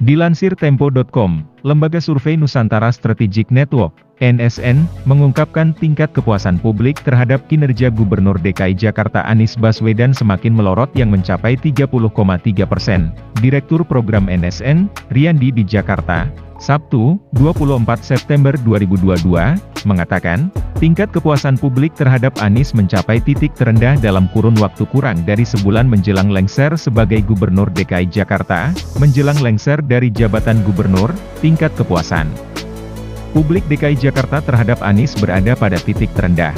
Dilansir Tempo.com, Lembaga Survei Nusantara Strategic Network, NSN, mengungkapkan tingkat kepuasan publik terhadap kinerja Gubernur DKI Jakarta Anies Baswedan semakin melorot yang mencapai 30,3%. Direktur Program NSN, Riyandi di Jakarta, Sabtu, 24 September 2022, mengatakan, tingkat kepuasan publik terhadap Anies mencapai titik terendah dalam kurun waktu kurang dari sebulan menjelang lengser sebagai Gubernur DKI Jakarta. Menjelang lengser dari jabatan Gubernur, tingkat kepuasan publik DKI Jakarta terhadap Anies berada pada titik terendah.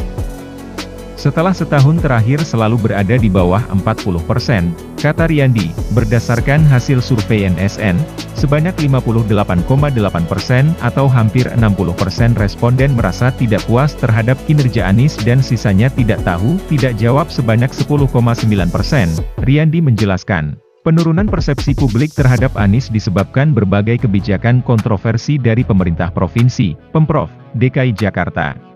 Setelah setahun terakhir selalu berada di bawah 40%, kata Riyandi, berdasarkan hasil survei NSN, sebanyak 58,8% atau hampir 60% responden merasa tidak puas terhadap kinerja Anies dan sisanya tidak tahu, tidak jawab sebanyak 10,9%. Riyandi menjelaskan, penurunan persepsi publik terhadap Anies disebabkan berbagai kebijakan kontroversi dari pemerintah provinsi, Pemprov, DKI Jakarta.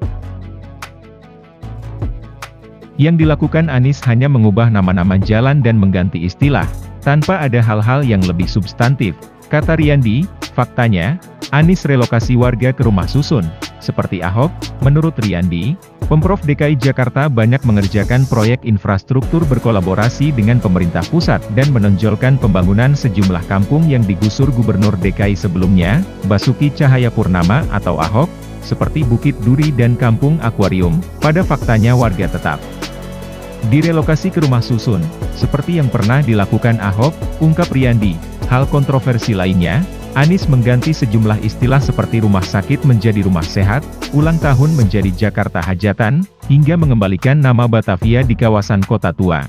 Yang dilakukan Anies hanya mengubah nama-nama jalan dan mengganti istilah, tanpa ada hal-hal yang lebih substantif. Kata Riyandi, faktanya, Anies relokasi warga ke rumah susun, seperti Ahok. Menurut Riyandi, Pemprov DKI Jakarta banyak mengerjakan proyek infrastruktur berkolaborasi dengan pemerintah pusat dan menonjolkan pembangunan sejumlah kampung yang digusur Gubernur DKI sebelumnya, Basuki Cahayapurnama atau Ahok, seperti Bukit Duri dan Kampung Akuarium. Pada faktanya warga tetap direlokasi ke rumah susun, seperti yang pernah dilakukan Ahok, ungkap Riyandi. Hal kontroversi lainnya, Anies mengganti sejumlah istilah seperti rumah sakit menjadi rumah sehat, ulang tahun menjadi Jakarta Hajatan, hingga mengembalikan nama Batavia di kawasan Kota Tua.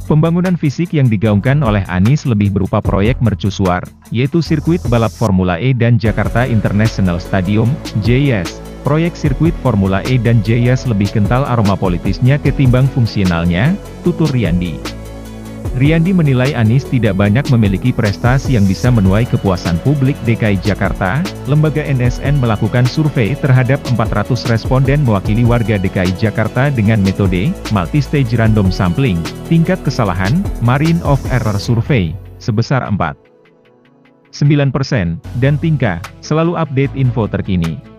Pembangunan fisik yang digaungkan oleh Anies lebih berupa proyek mercusuar, yaitu sirkuit balap Formula E dan Jakarta International Stadium, JIS. Proyek sirkuit Formula E dan JIS lebih kental aroma politisnya ketimbang fungsionalnya, tutur Riyandi. Riyandi menilai Anies tidak banyak memiliki prestasi yang bisa menuai kepuasan publik DKI Jakarta. Lembaga NSN melakukan survei terhadap 400 responden mewakili warga DKI Jakarta dengan metode multi-stage random sampling. Tingkat kesalahan, margin of error survei, sebesar 4,9%, dan tingkah, selalu update info terkini.